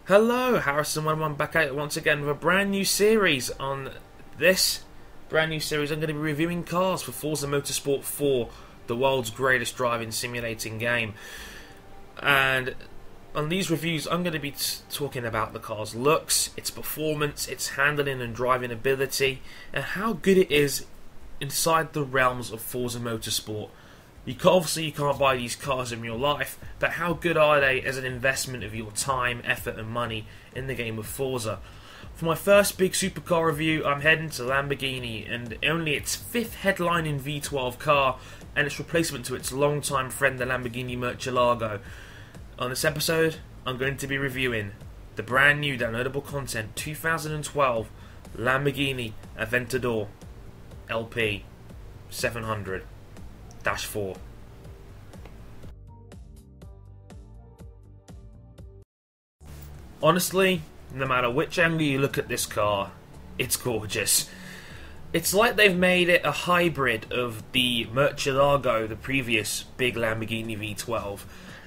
Hello, Harrison101 back out once again with a brand new series. On this brand new series, I'm going to be reviewing cars for Forza Motorsport 4, the world's greatest driving simulating game. And on these reviews, I'm going to be talking about the car's looks, its performance, its handling and driving ability, and how good it is inside the realms of Forza Motorsport. Obviously you can't buy these cars in real life, but how good are they as an investment of your time, effort and money in the game of Forza? For my first big supercar review, I'm heading to Lamborghini, and only its fifth headlining V12 car and its replacement to its longtime friend the Lamborghini Murcielago. On this episode, I'm going to be reviewing the brand new downloadable content 2012 Lamborghini Aventador LP700-4. Honestly, no matter which angle you look at this car, it's gorgeous. It's like they've made it a hybrid of the Murcielago, the previous big Lamborghini V12,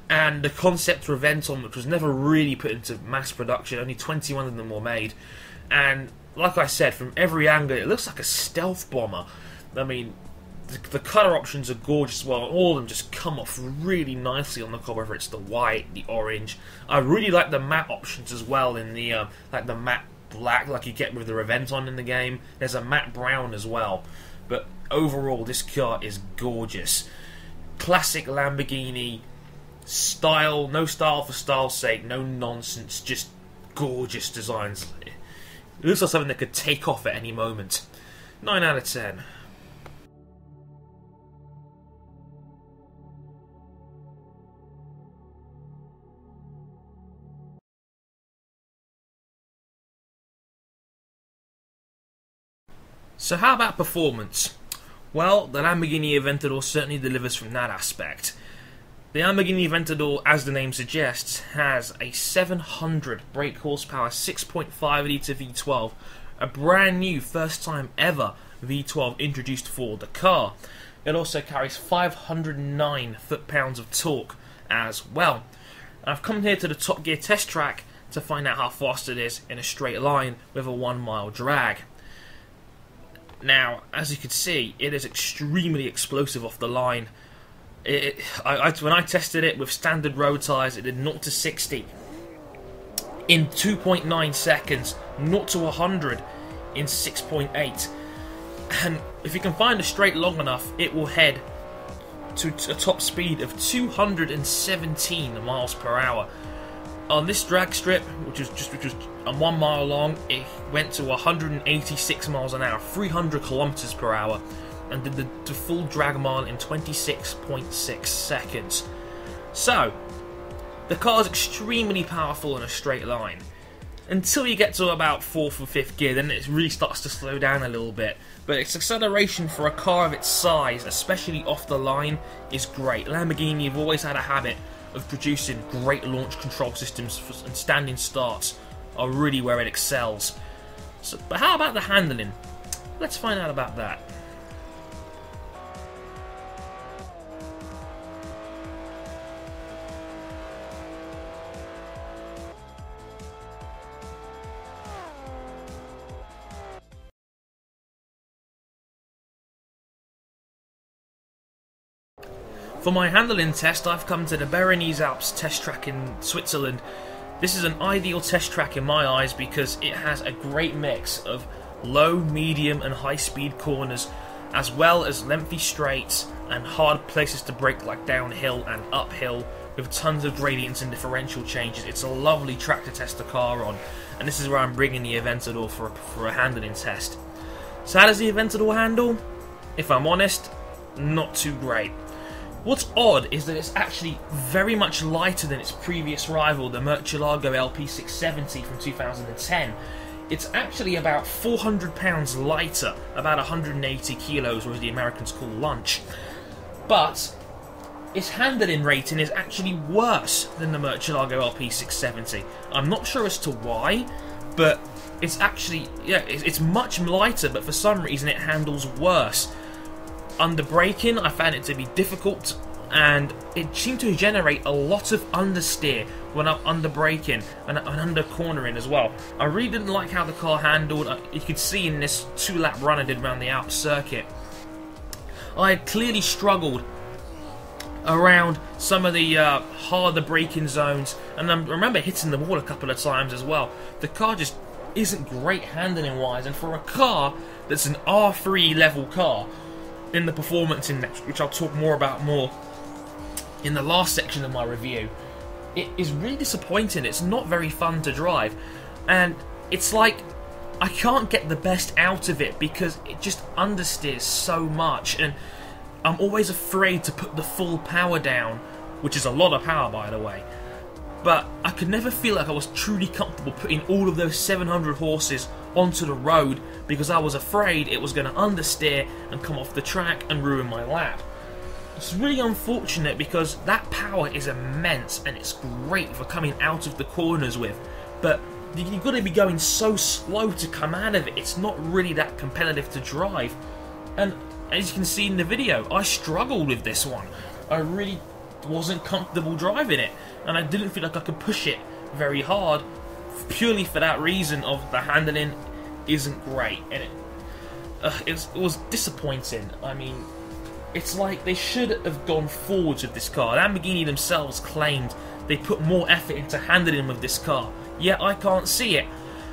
and the concept Aventon, which was never really put into mass production. Only 21 of them were made, and like I said, from every angle it looks like a stealth bomber. I mean, the colour options are gorgeous as well. All of them just come off really nicely on the car, whether it's the white, the orange. I really like the matte options as well in the like the matte black like you get with the Aventon in the game. There's a matte brown as well. But overall, this car is gorgeous. Classic Lamborghini style, no style for style's sake, no nonsense, just gorgeous designs. It looks like something that could take off at any moment. 9 out of 10. So how about performance? Well, the Lamborghini Aventador certainly delivers from that aspect. The Lamborghini Aventador, as the name suggests, has a 700 brake horsepower 6.5 litre V12, a brand new first time ever V12 introduced for the car. It also carries 509 foot-pounds of torque as well. I've come here to the Top Gear test track to find out how fast it is in a straight line with a 1 mile drag. Now, as you can see, it is extremely explosive off the line. When I tested it with standard road tyres, it did 0 to 60 in 2.9 seconds, 0 to 100 in 6.8. And if you can find a straight long enough, it will head to a top speed of 217 miles per hour. On this drag strip, which was 1 mile long, it went to 186 miles an hour, 300 kilometers per hour, and did the full drag mile in 26.6 seconds. So, the car is extremely powerful in a straight line. Until you get to about 4th or 5th gear, then it really starts to slow down a little bit. But its acceleration for a car of its size, especially off the line, is great. Lamborghini have always had a habit of producing great launch control systems, and standing starts are really where it excels. So, but how about the handling? Let's find out about that. For my handling test, I've come to the Pyrenees Alps test track in Switzerland. This is an ideal test track in my eyes because it has a great mix of low, medium and high speed corners, as well as lengthy straights and hard places to brake like downhill and uphill, with tons of gradients and differential changes. It's a lovely track to test the car on, and this is where I'm bringing the Aventador for a handling test. So how does the Aventador handle? If I'm honest, not too great. What's odd is that it's actually very much lighter than its previous rival, the Murcielago LP600 from 2010. It's actually about 400 pounds lighter, about 180 kilos, or as the Americans call lunch. But its handling rating is actually worse than the Murcielago LP600. I'm not sure as to why, but it's actually, it's much lighter, but for some reason it handles worse. Under braking, I found it to be difficult and it seemed to generate a lot of understeer when I'm under braking and under cornering as well. I really didn't like how the car handled. You could see in this 2-lap run I did around the Alps circuit, I had clearly struggled around some of the harder braking zones, and I remember hitting the wall a couple of times as well. The car just isn't great handling wise, and for a car that's an R3 level car in the performance index, which I'll talk more about in the last section of my review, it is really disappointing. It's not very fun to drive, and it's like I can't get the best out of it because it just understeers so much, and I'm always afraid to put the full power down, which is a lot of power by the way. But I could never feel like I was truly comfortable putting all of those 700 horses onto the road because I was afraid it was going to understeer and come off the track and ruin my lap. It's really unfortunate because that power is immense and it's great for coming out of the corners with, but you've got to be going so slow to come out of it. It's not really that competitive to drive, and as you can see in the video, I struggled with this one. I really wasn't comfortable driving it, and I didn't feel like I could push it very hard purely for that reason of the handling isn't great, and it was disappointing. I mean, it's like they should have gone forwards with this car. Lamborghini themselves claimed they put more effort into handling with this car, yet I can't see it.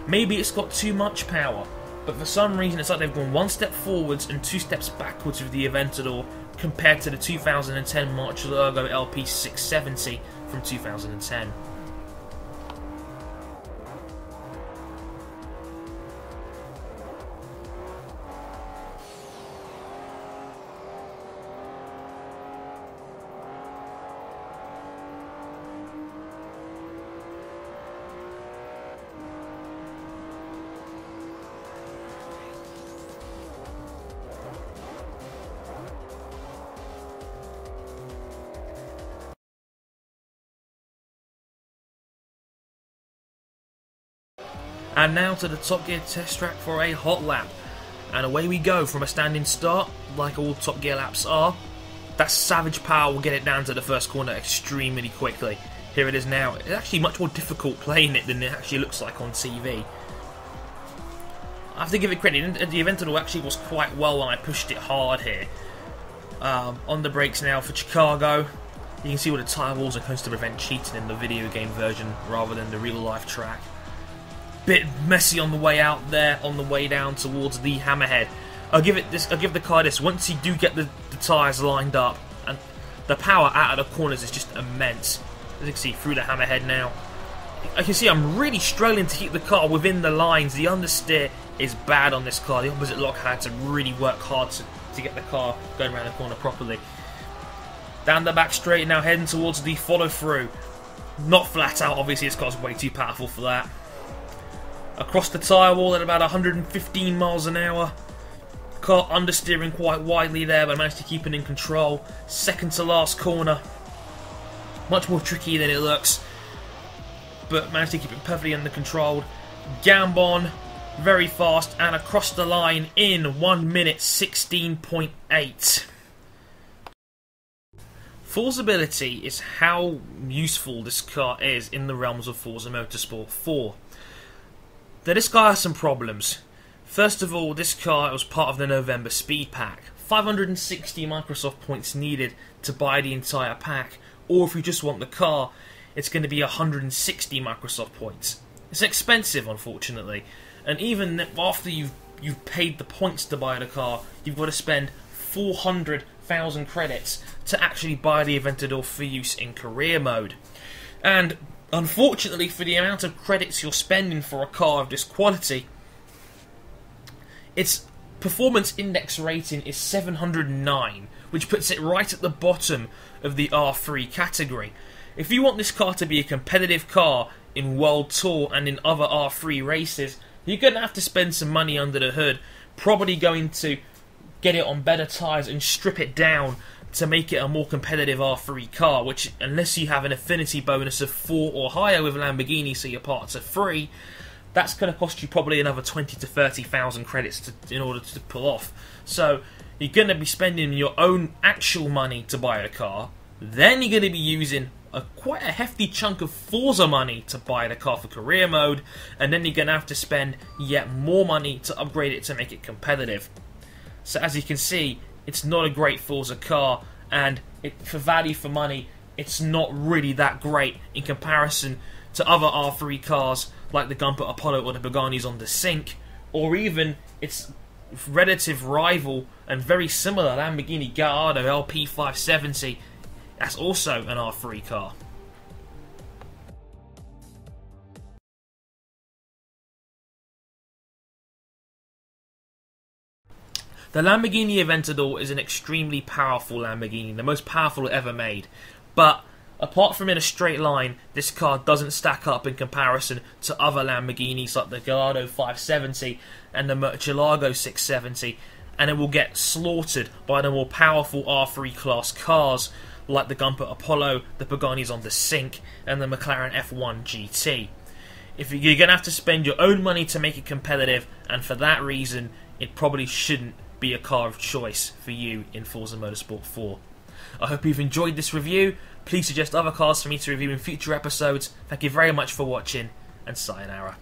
Maybe it's got too much power, but for some reason it's like they've gone 1 step forwards and 2 steps backwards with the Aventador compared to the 2010 Petrolhead LP700 from 2010. And now to the Top Gear test track for a hot lap. And away we go from a standing start, like all Top Gear laps are. That savage power will get it down to the first corner extremely quickly. Here it is now. It's actually much more difficult playing it than it actually looks like on TV. I have to give it credit, the Aventador actually was quite well when I pushed it hard here. On the brakes now for Chicago. You can see all the tyre walls are supposed to prevent cheating in the video game version rather than the real life track. Bit messy on the way out there, on the way down towards the hammerhead. I'll give the car this. Once you do get the tyres lined up, and the power out of the corners is just immense. As you can see through the hammerhead now. I can see I'm really struggling to keep the car within the lines. The understeer is bad on this car. The opposite lock had to really work hard to get the car going around the corner properly. Down the back straight now, heading towards the follow through. Not flat out, obviously this car's way too powerful for that. Across the tyre wall at about 115 miles an hour. Car understeering quite widely there, but I managed to keep it in control. Second to last corner. Much more tricky than it looks, but managed to keep it perfectly under control. Gambon, very fast, and across the line in 1 minute 16.8. Forzability is how useful this car is in the realms of Forza Motorsport 4. Now, this car has some problems. First of all, this car was part of the November Speed Pack. 560 Microsoft points needed to buy the entire pack, or if you just want the car, it's going to be 160 Microsoft points. It's expensive, unfortunately, and even after you've paid the points to buy the car, you've got to spend 400,000 credits to actually buy the Aventador for use in career mode. And unfortunately, for the amount of credits you're spending for a car of this quality, its performance index rating is 709, which puts it right at the bottom of the R3 category. If you want this car to be a competitive car in World Tour and in other R3 races, you're going to have to spend some money under the hood, probably going to get it on better tyres and strip it down to make it a more competitive R3 car, which, unless you have an affinity bonus of 4 or higher with Lamborghini, so your parts are free, that's going to cost you probably another 20 to 30,000 credits in order to pull off. So you're going to be spending your own actual money to buy a car, Then you're going to be using quite a hefty chunk of Forza money to buy the car for career mode, and then you're going to have to spend yet more money to upgrade it to make it competitive. So as you can see, it's not a great Forza car, and for value for money, it's not really that great in comparison to other R3 cars like the Gumpert Apollo or the Pagani's on the Sync, or even its relative rival and very similar Lamborghini Gallardo LP700. That's also an R3 car. The Lamborghini Aventador is an extremely powerful Lamborghini, the most powerful ever made. But apart from in a straight line, this car doesn't stack up in comparison to other Lamborghinis like the Gallardo 570 and the Murcielago 670, and it will get slaughtered by the more powerful R3 class cars like the Gumpert Apollo, the Pagani's on the Sync, and the McLaren F1 GT. If you're going to have to spend your own money to make it competitive, and for that reason, it probably shouldn't be a car of choice for you in Forza Motorsport 4. I hope you've enjoyed this review. Please suggest other cars for me to review in future episodes. Thank you very much for watching, and sayonara.